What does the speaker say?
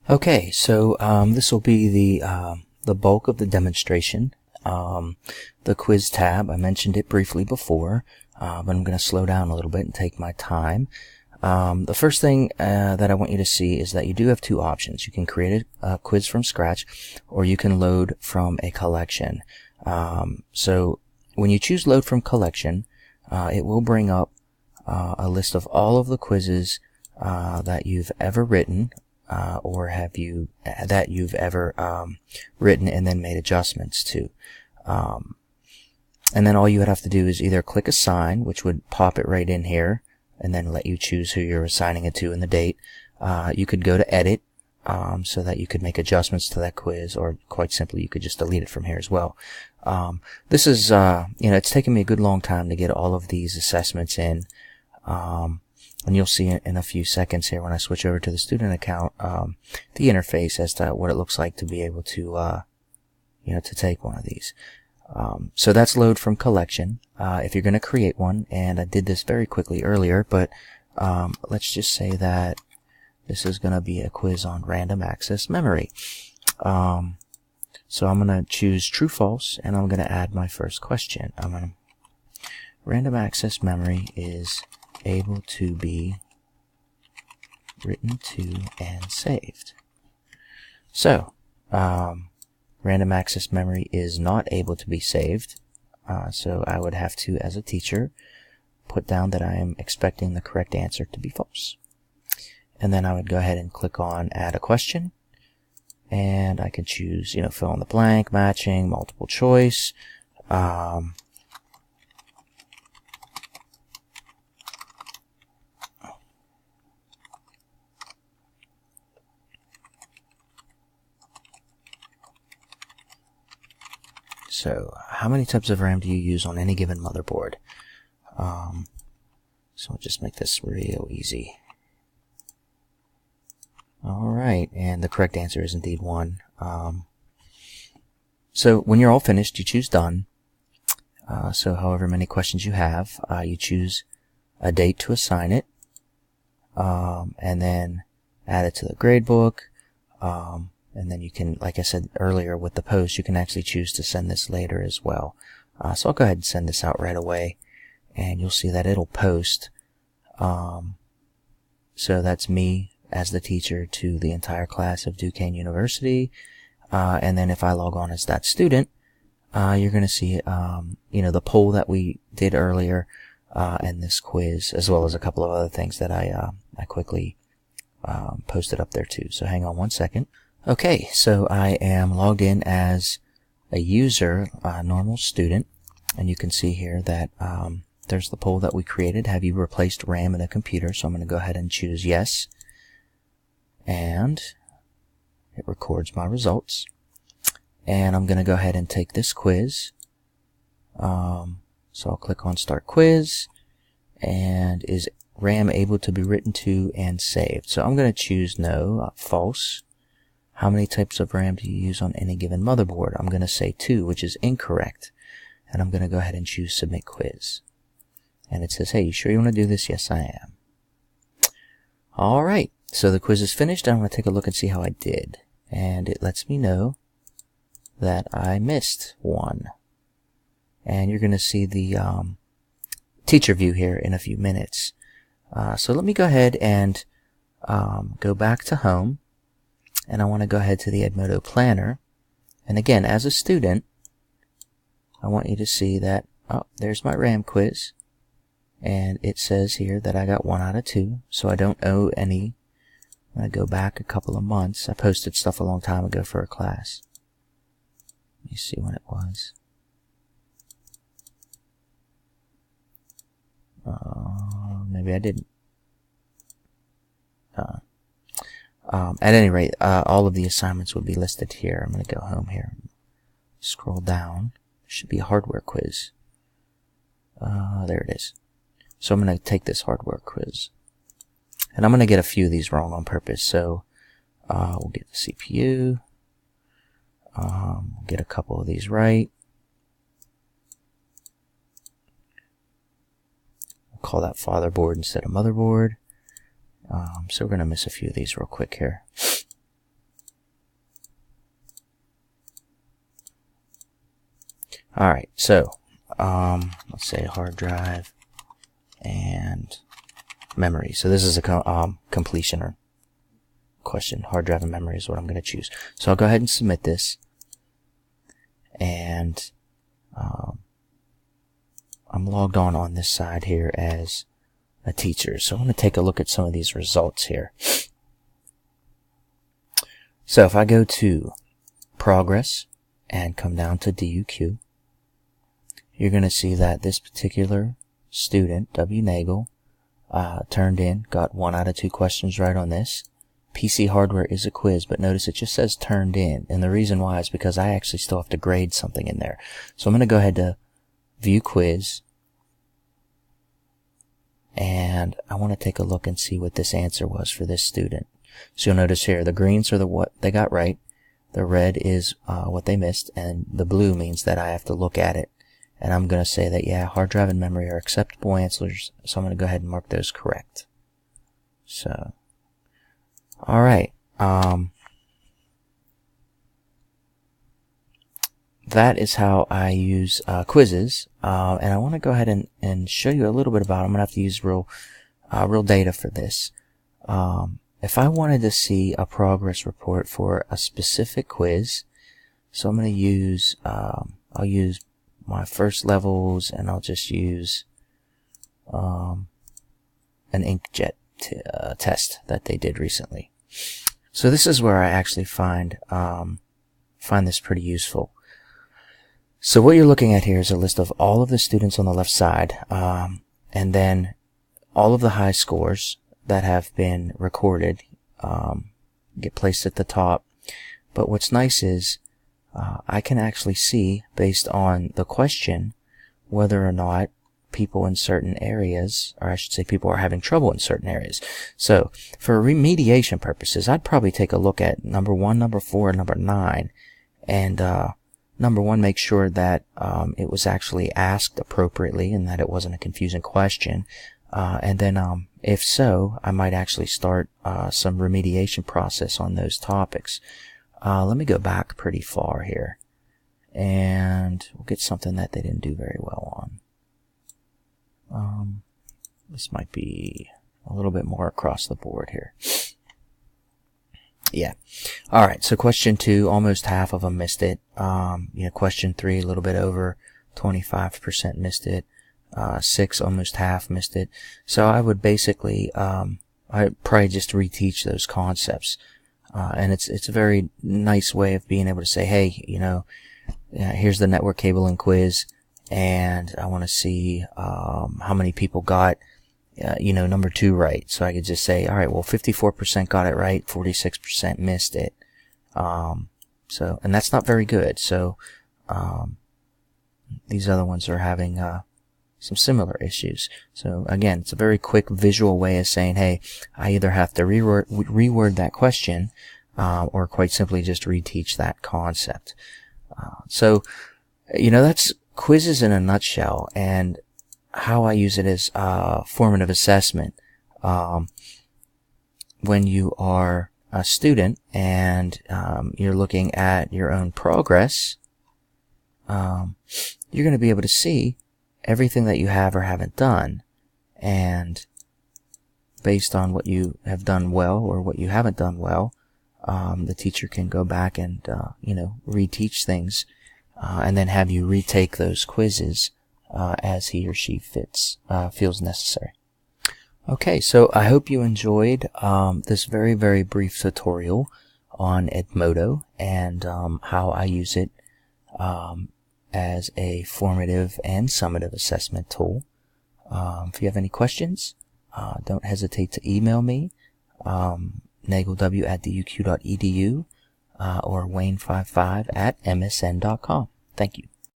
Okay, so this will be the bulk of the demonstration. The quiz tab, I mentioned it briefly before, but I'm going to slow down a little bit and take my time. The first thing that I want you to see is that you do have two options. You can create a quiz from scratch, or you can load from a collection. So when you choose load from collection, it will bring up a list of all of the quizzes that you've ever written, or that you've ever written and then made adjustments to. And then all you would have to do is either click assign, which would pop it right in here, and then let you choose who you're assigning it to and the date. You could go to edit, so that you could make adjustments to that quiz, or quite simply you could just delete it from here as well. This is, it's taken me a good long time to get all of these assessments in. And you'll see in a few seconds here when I switch over to the student account, the interface as to what it looks like to be able to, to take one of these. So that's load from collection. If you're going to create one, and I did this very quickly earlier, but let's just say that this is going to be a quiz on random access memory. So I'm going to choose true false, and I'm going to add my first question. Random access memory is able to be written to and saved. So random access memory is not able to be saved, so I would have to, as a teacher, put down that I am expecting the correct answer to be false. And then I would go ahead and click on add a question, and I can choose, fill in the blank, matching, multiple choice. So how many types of RAM do you use on any given motherboard? So I'll just make this real easy. Alright, and the correct answer is indeed 1. So when you're all finished, you choose done. So however many questions you have, you choose a date to assign it, and then add it to the gradebook. And then you can, like I said earlier with the post, you can actually choose to send this later as well. So I'll go ahead and send this out right away, and you'll see that it'll post. So that's me as the teacher to the entire class of Duquesne University. And then if I log on as that student, you're going to see, the poll that we did earlier, and this quiz, as well as a couple of other things that I quickly posted up there too. So hang on one second. Okay, so I am logged in as a user, normal student, and you can see here that there's the poll that we created. Have you replaced RAM in a computer? So I'm going to go ahead and choose yes, and it records my results. And I'm going to go ahead and take this quiz. So I'll click on Start Quiz, and is RAM able to be written to and saved? So I'm going to choose no, false. How many types of RAM do you use on any given motherboard? I'm going to say 2, which is incorrect. And I'm going to go ahead and choose Submit Quiz. And it says, hey, you sure you want to do this? Yes, I am. Alright, so the quiz is finished. I'm going to take a look and see how I did. And it lets me know that I missed 1. And you're going to see the teacher view here in a few minutes. So let me go ahead and go back to home. And I want to go ahead to the Edmodo Planner. And again, as a student, I want you to see that, there's my RAM quiz. And it says here that I got 1 out of 2. So I don't owe any. I'm going to go back a couple of months. I posted stuff a long time ago for a class. Let me see when it was. Maybe I didn't. At any rate, all of the assignments will be listed here. I'm going to go home here. Scroll down. There should be a hardware quiz. There it is. So I'm going to take this hardware quiz. And I'm going to get a few of these wrong on purpose. So we'll get the CPU. We'll get a couple of these right. We'll call that fatherboard instead of motherboard. So we're going to miss a few of these real quick here. Alright, so, let's say hard drive and memory. So this is a completion or question. Hard drive and memory is what I'm going to choose. So I'll go ahead and submit this. And I'm logged on this side here as a teacher. So I'm going to take a look at some of these results here. So if I go to progress and come down to DUQ, you're going to see that this particular student, W. Nagel, turned in, got 1 out of 2 questions right on this. PC hardware is a quiz, but notice it just says turned in. And the reason why is because I actually still have to grade something in there. So I'm going to go ahead to view quiz. And I want to take a look and see what this answer was for this student. So you'll notice here, the greens are what they got right. The red is what they missed. And the blue means that I have to look at it. And I'm going to say that, yeah, hard drive and memory are acceptable answers. So I'm going to go ahead and mark those correct. So, all right. That is how I use quizzes. And I want to go ahead and show you a little bit about it. I'm going to have to use real data for this. If I wanted to see a progress report for a specific quiz, so I'm going to use, I'll use my first levels, and I'll just use an inkjet test that they did recently. So this is where I actually find this pretty useful. So what you're looking at here is a list of all of the students on the left side, and then all of the high scores that have been recorded get placed at the top. But what's nice is I can actually see, based on the question, whether or not people in certain areas, or I should say people are having trouble in certain areas. So for remediation purposes, I'd probably take a look at number 1, number 4, and number 9. And number 1, make sure that it was actually asked appropriately and that it wasn't a confusing question. And then if so, I might actually start some remediation process on those topics. Let me go back pretty far here, and we'll get something that they didn't do very well on. This might be a little bit more across the board here. Yeah. All right. So question 2, almost half of them missed it. Question 3, a little bit over 25% missed it. 6, almost half missed it. So I would basically, I'd probably just reteach those concepts. And it's a very nice way of being able to say, hey, here's the network cabling quiz, and I want to see how many people got number 2 right. So I could just say, all right, well, 54% got it right, 46% missed it. And that's not very good. So these other ones are having some similar issues. So again, it's a very quick visual way of saying, hey, I either have to reword that question, or quite simply just reteach that concept. So that's quizzes in a nutshell, and how I use it is formative assessment. When you are a student and you're looking at your own progress, you're going to be able to see everything that you have or haven't done, and based on what you have done well or what you haven't done well, the teacher can go back and reteach things, and then have you retake those quizzes as he or she feels necessary. Okay, so I hope you enjoyed this very, very brief tutorial on Edmodo and how I use it as a formative and summative assessment tool. If you have any questions, don't hesitate to email me, nagelw@duq.edu, or wayne55@msn.com. Thank you.